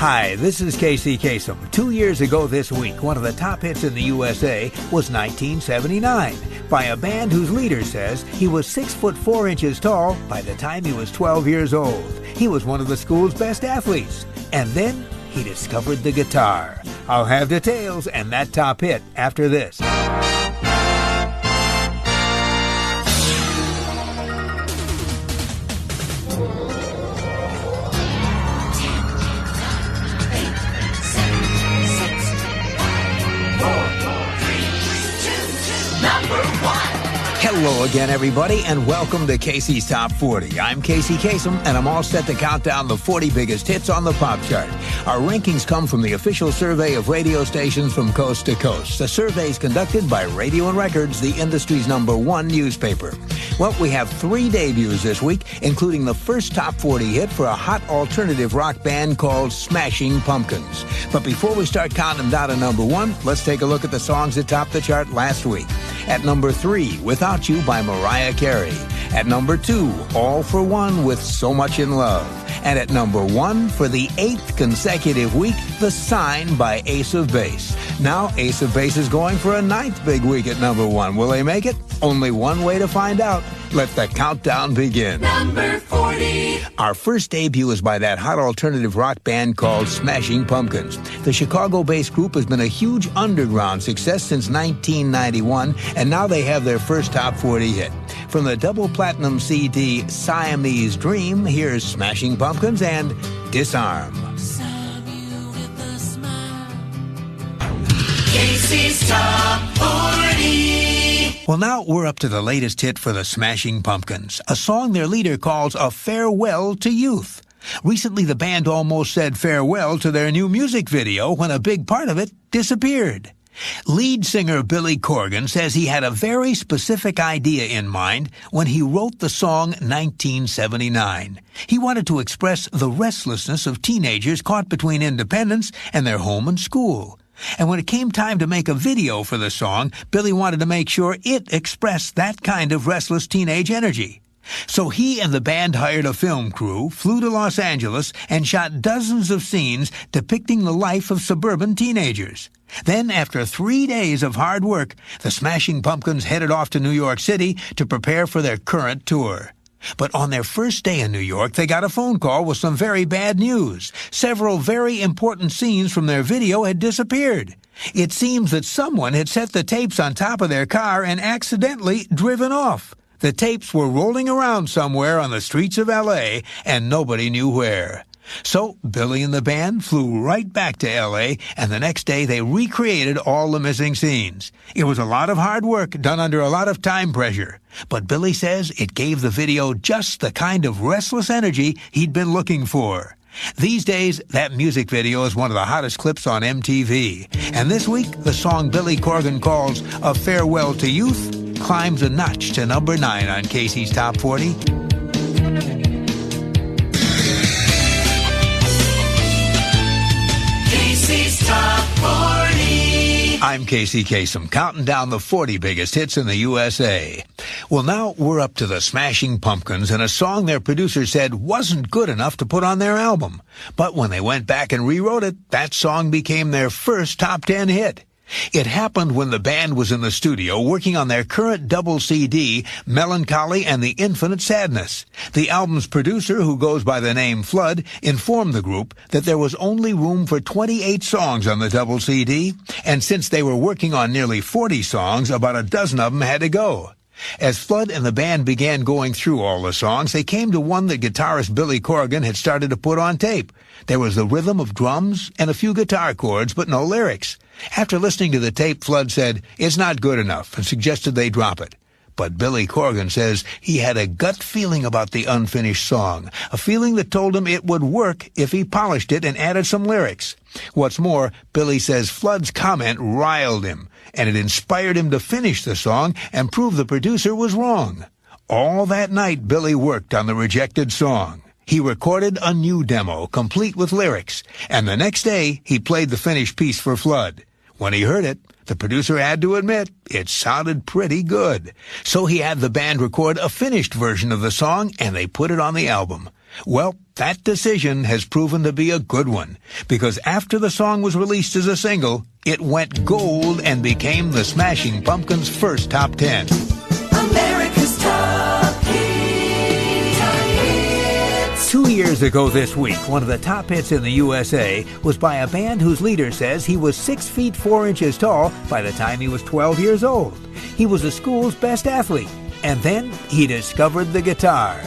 Hi, this is Kasem. 2 years ago this week, one of the top hits in the USA was 1979 by a band whose leader says he was 6'4" tall by the time he was 12 years old. He was one of the school's best athletes. And then he discovered the guitar. I'll have details and that top hit after this. Hello again, everybody, and welcome to Casey's Top 40. I'm Casey Kasem, and I'm all set to count down the 40 biggest hits on the pop chart. Our rankings come from the official survey of radio stations from coast to coast. The survey is conducted by Radio and Records, the industry's #1 newspaper. Well, we have 3 debuts this week, including the first top 40 hit for a hot alternative rock band called Smashing Pumpkins. But before we start counting down to #1, let's take a look at the songs that topped the chart last week. At number 3, Without You by Mariah Carey. At number 2, All for One with So Much in Love. And at number 1, for the 8th consecutive week, The Sign by Ace of Base. Now, Ace of Base is going for a 9th big week at number 1. Will they make it? Only one way to find out. Let the countdown begin. Number 40. Our first debut is by that hot alternative rock band called Smashing Pumpkins. The Chicago-based group has been a huge underground success since 1991, and now they have their first top 40 hit. From the double platinum CD Siamese Dream, here's Smashing Pumpkins and Disarm. Casey's Top 40. Well, now we're up to the latest hit for the Smashing Pumpkins, a song their leader calls a farewell to youth. Recently, the band almost said farewell to their new music video when a big part of it disappeared. Lead singer Billy Corgan says he had a very specific idea in mind when he wrote the song 1979. He wanted to express the restlessness of teenagers caught between independence and their home and school. And when it came time to make a video for the song, Billy wanted to make sure it expressed that kind of restless teenage energy. So he and the band hired a film crew, flew to Los Angeles, and shot dozens of scenes depicting the life of suburban teenagers. Then, after 3 days of hard work, the Smashing Pumpkins headed off to New York City to prepare for their current tour. But on their first day in New York, they got a phone call with some very bad news. Several very important scenes from their video had disappeared. It seems that someone had set the tapes on top of their car and accidentally driven off. The tapes were rolling around somewhere on the streets of L.A., and nobody knew where. So Billy and the band flew right back to L.A., and the next day they recreated all the missing scenes. It was a lot of hard work done under a lot of time pressure. But Billy says it gave the video just the kind of restless energy he'd been looking for. These days, that music video is one of the hottest clips on MTV. And this week, the song Billy Corgan calls A Farewell to Youth climbs a notch to number 9 on Casey's Top 40. Top 40. I'm Casey Kasem, counting down the 40 biggest hits in the USA. Well, now we're up to the Smashing Pumpkins and a song their producer said wasn't good enough to put on their album. But when they went back and rewrote it, that song became their first top 10 hit. It happened when the band was in the studio working on their current double CD, Melancholy and the Infinite Sadness. The album's producer, who goes by the name Flood, informed the group that there was only room for 28 songs on the double CD, and since they were working on nearly 40 songs, about a dozen of them had to go. As Flood and the band began going through all the songs, they came to one that guitarist Billy Corgan had started to put on tape. There was the rhythm of drums and a few guitar chords, but no lyrics. After listening to the tape, Flood said, "It's not good enough," and suggested they drop it. But Billy Corgan says he had a gut feeling about the unfinished song, a feeling that told him it would work if he polished it and added some lyrics. What's more, Billy says Flood's comment riled him, and it inspired him to finish the song and prove the producer was wrong. All that night, Billy worked on the rejected song. He recorded a new demo, complete with lyrics, and the next day he played the finished piece for Flood. When he heard it, the producer had to admit it sounded pretty good. So he had the band record a finished version of the song, and they put it on the album. Well, that decision has proven to be a good one, because after the song was released as a single, it went gold and became the Smashing Pumpkins' first top 10. America's Top Hits. 2 years ago this week, one of the top hits in the USA was by a band whose leader says he was 6 feet 4 inches tall by the time he was 12 years old. He was the school's best athlete, and then he discovered the guitar.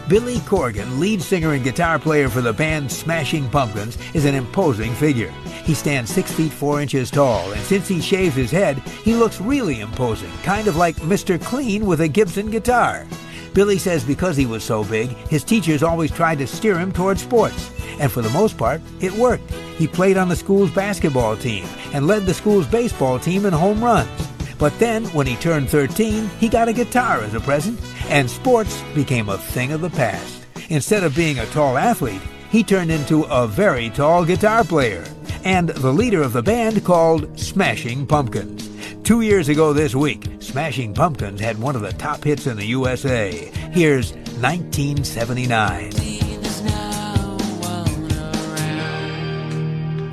Billy Corgan, lead singer and guitar player for the band Smashing Pumpkins, is an imposing figure. He stands 6 feet 4 inches tall, and since he shaves his head, he looks really imposing, kind of like Mr. Clean with a Gibson guitar. Billy says because he was so big, his teachers always tried to steer him toward sports. And for the most part, it worked. He played on the school's basketball team and led the school's baseball team in home runs. But then, when he turned 13, he got a guitar as a present, and sports became a thing of the past. Instead of being a tall athlete, he turned into a very tall guitar player, and the leader of the band called Smashing Pumpkins. 2 years ago this week, Smashing Pumpkins had one of the top hits in the USA. Here's 1979.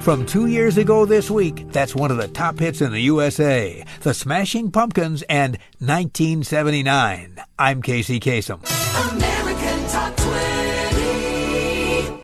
From 2 years ago this week, that's one of the top hits in the USA. The Smashing Pumpkins and 1979. I'm Casey Kasem.